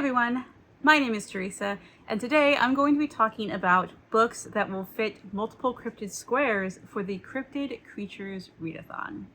everyone, my name is Teresa, and today I'm going to be talking about books that will fit multiple cryptid squares for the Cryptid Creatures Readathon.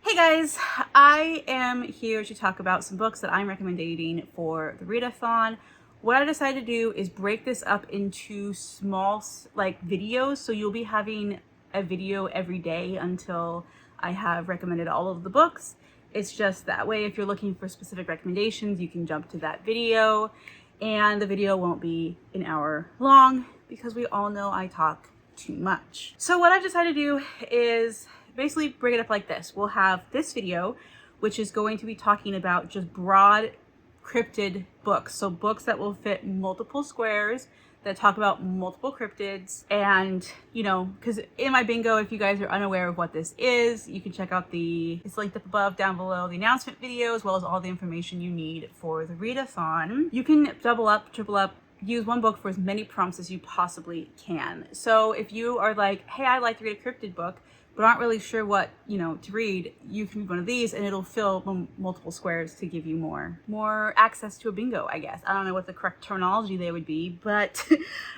Hey guys, I am here to talk about some books that I'm recommending for the Readathon. What I decided to do is break this up into small videos, so you'll be having a video every day until I have recommended all of the books. It's just that way if you're looking for specific recommendations, you can jump to that video, and the video won't be an hour long because we all know I talk too much. So what I've decided to do is basically break it up like this. We'll have this video, which is going to be talking about just broad cryptid books, so books that will fit multiple squares that talk about multiple cryptids. And you know, because in my bingo, if you guys are unaware of what this is, you can check out it's linked up above, down below, the announcement video, as well as all the information you need for the readathon. You can double up, triple up, use one book for as many prompts as you possibly can. So if you are like, hey, I like to read a cryptid book but aren't really sure what, to read, you can read one of these and it'll fill multiple squares to give you more access to a bingo, I guess. I don't know what the correct terminology they would be, but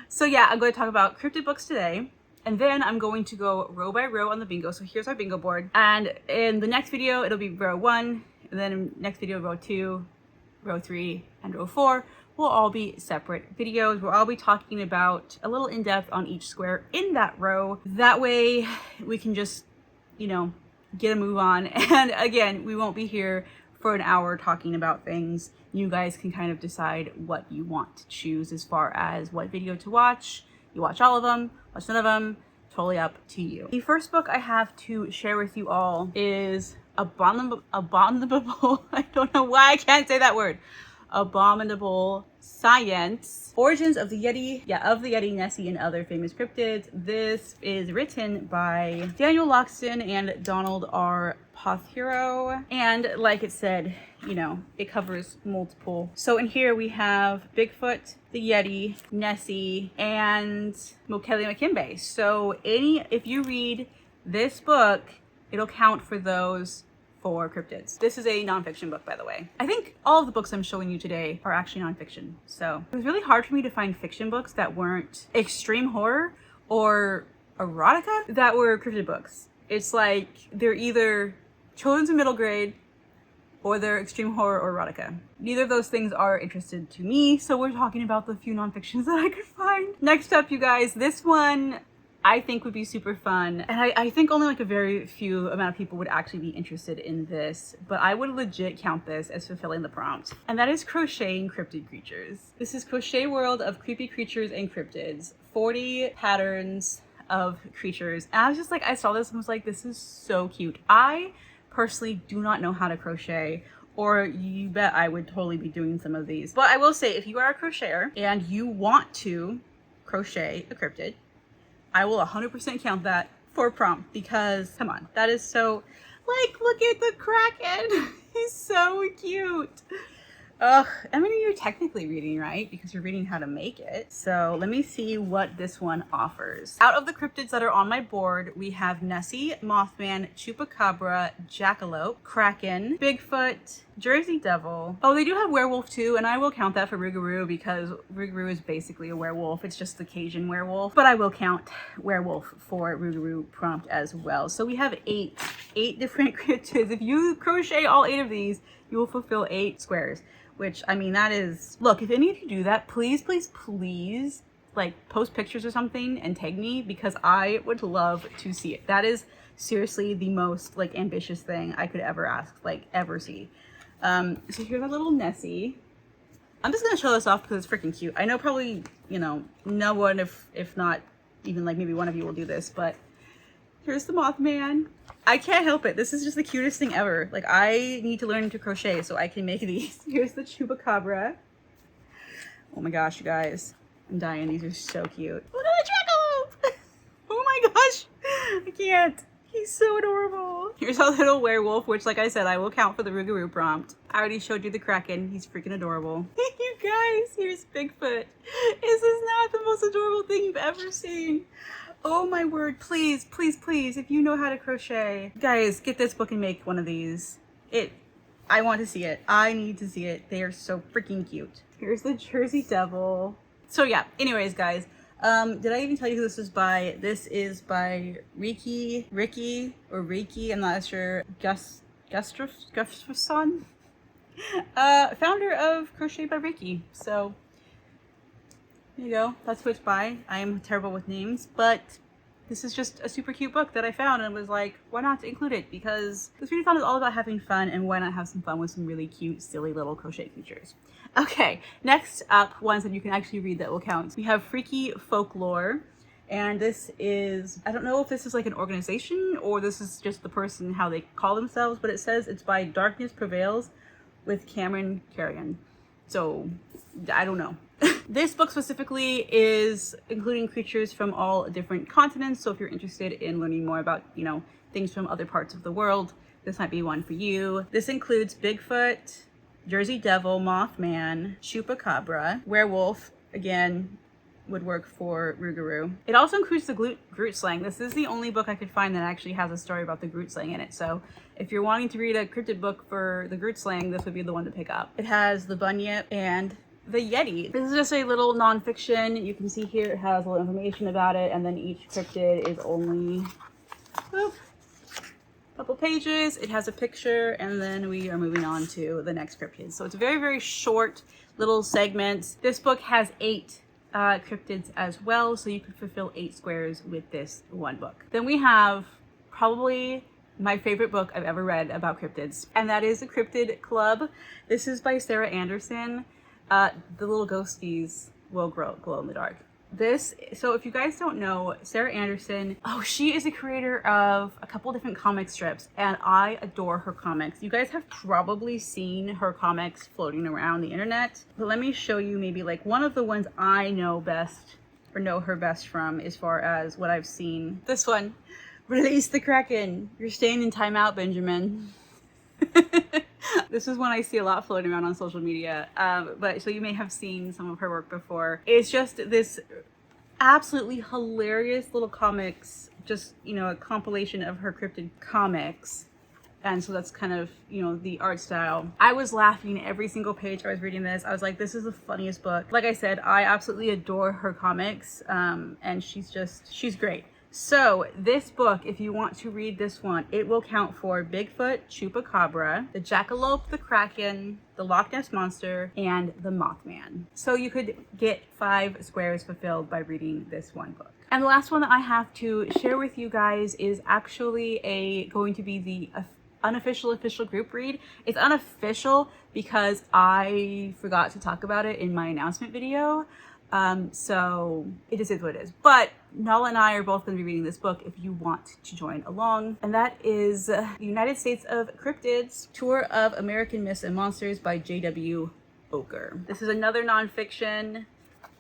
so yeah, I'm going to talk about cryptid books today, and then I'm going to go row by row on the bingo. So here's our bingo board, and in the next video it'll be row 1, and then next video row 2, row 3, and row 4 will all be separate videos. We'll all be talking about a little in-depth on each square in that row. That way we can just, get a move on. And again, we won't be here for an hour talking about things. You guys can kind of decide what you want to choose as far as what video to watch. You watch all of them, watch none of them, totally up to you. The first book I have to share with you all is Abominable, I don't know why I can't say that word. Abominable Science, Origins of the Yeti, Nessie, and Other Famous Cryptids. This is written by Daniel Loxton and Donald R. Pothero, and like it said, it covers multiple. So in here we have Bigfoot, the Yeti, Nessie, and Mokele Makimbe. So if you read this book, it'll count for those 4 cryptids. This is a nonfiction book, by the way. I think all of the books I'm showing you today are actually nonfiction. So it was really hard for me to find fiction books that weren't extreme horror or erotica that were cryptid books. It's like they're either children's and middle grade or they're extreme horror or erotica. Neither of those things are interested to me, so we're talking about the few nonfictions that I could find. Next up, you guys, this one I think would be super fun, and I think only like a very few amount of people would actually be interested in this, but I would legit count this as fulfilling the prompt, and that is Crocheting Cryptid Creatures. This is Crochet World of Creepy Creatures and Cryptids, 40 patterns of creatures. And I was just like, I saw this and was like, this is so cute. I personally do not know how to crochet, or you bet I would totally be doing some of these. But I will say, if you are a crocheter and you want to crochet a cryptid, I will 100% count that for a prompt, because come on, that is so, look at the Kraken. He's so cute. Ugh, I mean, you're technically reading, right? Because you're reading how to make it. So let me see what this one offers. Out of the cryptids that are on my board, we have Nessie, Mothman, Chupacabra, Jackalope, Kraken, Bigfoot, Jersey Devil. Oh, they do have werewolf too, and I will count that for Rougarou because Rougarou is basically a werewolf. It's just the Cajun werewolf, but I will count werewolf for Rougarou prompt as well. So we have eight different cryptids. If you crochet all 8 of these, you will fulfill 8 squares. Which, I mean, that is, look, if any of you do that, please, please, please, post pictures or something and tag me, because I would love to see it. That is seriously the most, ambitious thing I could ever ask, ever see. So here's our little Nessie. I'm just gonna show this off because it's freaking cute. I know probably, no one, if not even, maybe one of you will do this, but here's the Mothman. I can't help it. This is just the cutest thing ever. I need to learn to crochet so I can make these. Here's the Chupacabra. Oh my gosh, you guys. I'm dying. These are so cute. Look at the Jackalope! Oh my gosh. I can't. He's so adorable. Here's our little werewolf, which, like I said, I will count for the Rougarou prompt. I already showed you the Kraken. He's freaking adorable. You guys, here's Bigfoot. This is not the most adorable thing you've ever seen. Oh my word, please, please, please, if you know how to crochet, guys, get this book and make one of these. I want to see it. I need to see it. They are so freaking cute. Here's the Jersey Devil. So yeah, anyways, guys, did I even tell you who this is by? This is by Ricky, I'm not sure, Gustafson, founder of Crochet by Ricky. So there you go, that's who it's by. I am terrible with names, but this is just a super cute book that I found and was like, why not include it? Because this readathon is all about having fun, and why not have some fun with some really cute, silly little crochet creatures. Okay, next up, ones that you can actually read that will count. We have Freaky Folklore, and this is, I don't know if this is like an organization or this is just the person, how they call themselves, but it says it's by Darkness Prevails with Cameron Carrion. So, I don't know. This book specifically is including creatures from all different continents, so if you're interested in learning more about, you know, things from other parts of the world, this might be one for you. This includes Bigfoot, Jersey Devil, Mothman, Chupacabra, Werewolf, again, would work for Rougarou. It also includes the Groot slang. This is the only book I could find that actually has a story about the Groot slang in it, so if you're wanting to read a cryptid book for the Groot slang, this would be the one to pick up. It has the Bunyip and the Yeti. This is just a little nonfiction. You can see here it has a little information about it, and then each cryptid is only a couple pages. It has a picture, and then we are moving on to the next cryptid. So it's a very, very short little segments. This book has 8 cryptids as well, so you could fulfill 8 squares with this one book. Then we have probably my favorite book I've ever read about cryptids, and that is The Cryptid Club. This is by Sarah Anderson. The little ghosties will glow in the dark. So if you guys don't know, Sarah Anderson, she is a creator of a couple different comic strips, and I adore her comics. You guys have probably seen her comics floating around the internet, but let me show you maybe like one of the ones I know best, or know her best from, as far as what I've seen. This one, Release the Kraken. You're staying in timeout, Benjamin. This is one I see a lot floating around on social media, but so you may have seen some of her work before. It's just this absolutely hilarious little comics, just, you know, a compilation of her cryptid comics. And so that's kind of, you know, the art style. I was laughing every single page I was reading this. I was like, this is the funniest book. Like I said, I absolutely adore her comics, and she's great. So this book, if you want to read this one, it will count for Bigfoot, Chupacabra, the Jackalope, the Kraken, the Loch Ness Monster, and the Mothman. So you could get 5 squares fulfilled by reading this one book. And the last one that I have to share with you guys is actually going to be the unofficial official group read. It's unofficial because I forgot to talk about it in my announcement video. So it just is what it is. But Nala and I are both going to be reading this book if you want to join along. And that is The United States of Cryptids, Tour of American Myths and Monsters by J.W. Oker. This is another nonfiction.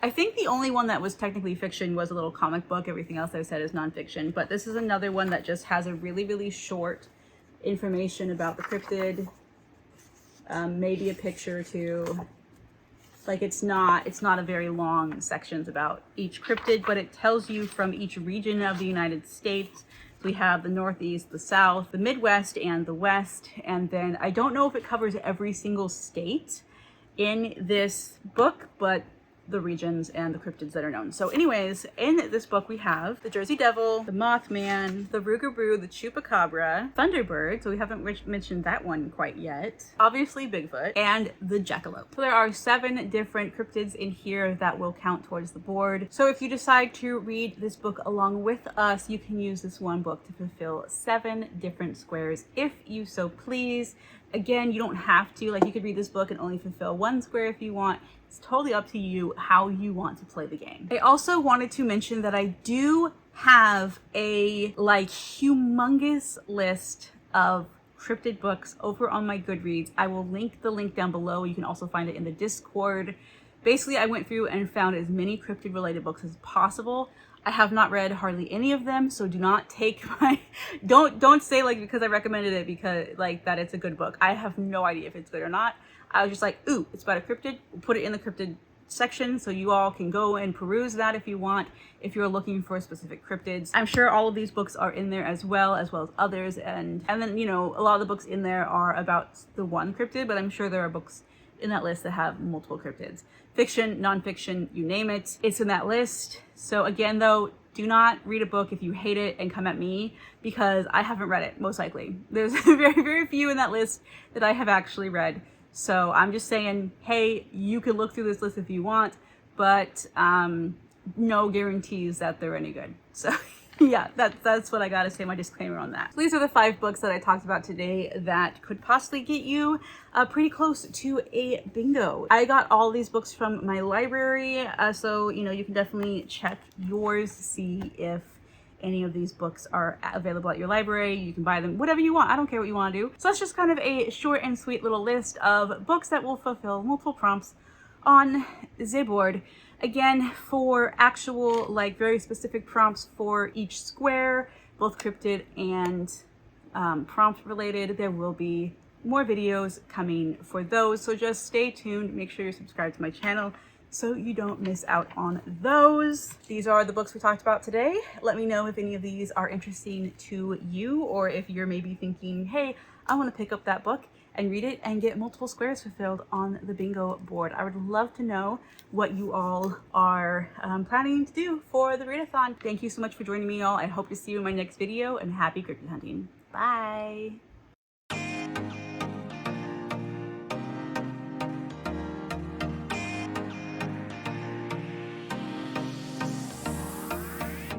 I think the only one that was technically fiction was a little comic book. Everything else I've said is nonfiction. But this is another one that just has a really, really short information about the cryptid. Maybe a picture or two. Like it's not a very long sections about each cryptid, but it tells you from each region of the United States. We have the Northeast, the South, the Midwest, and the West. And then I don't know if it covers every single state in this book, but the regions and the cryptids that are known. So anyways, in this book we have the Jersey Devil, the Mothman, the Rougarou, the Chupacabra, Thunderbird, so we haven't mentioned that one quite yet, obviously Bigfoot, and the Jackalope. So there are 7 different cryptids in here that will count towards the board. So if you decide to read this book along with us, you can use this one book to fulfill 7 different squares if you so please. Again, you don't have to, like you could read this book and only fulfill 1 square if you want. It's totally up to you how you want to play the game. I also wanted to mention that I do have a humongous list of cryptid books over on my Goodreads. I will link the link down below. You can also find it in the Discord. Basically, I went through and found as many cryptid related books as possible. I have not read hardly any of them, so do not take my don't say because I recommended it because that it's a good book. I have no idea if it's good or not. I was just like, ooh, it's about a cryptid, we'll put it in the cryptid section, so you all can go and peruse that if you want, if you're looking for specific cryptids. I'm sure all of these books are in there as well as others, and then, you know, a lot of the books in there are about the one cryptid, but I'm sure there are books in that list that have multiple cryptids. Fiction, nonfiction, you name it, it's in that list. So again though, do not read a book if you hate it and come at me, because I haven't read it, most likely. There's very few in that list that I have actually read. So I'm just saying, hey, you can look through this list if you want, but no guarantees that they're any good. So yeah, that's what I gotta say, my disclaimer on that. So these are the 5 books that I talked about today that could possibly get you pretty close to a bingo. I got all these books from my library, so you know, you can definitely check yours to see if any of these books are available at your library. You can buy them, whatever you want. I don't care what you want to do. So that's just kind of a short and sweet little list of books that will fulfill multiple prompts on the board. Again, for actual, like, very specific prompts for each square, both cryptid and prompt related, there will be more videos coming for those. So just stay tuned. Make sure you're subscribed to my channel so you don't miss out on those. These are the books we talked about today. Let me know if any of these are interesting to you, or if you're maybe thinking, hey, I want to pick up that book and read it and get multiple squares fulfilled on the bingo board. I would love to know what you all are planning to do for the readathon. Thank you so much for joining me, all. I hope to see you in my next video, and happy cryptid hunting. Bye.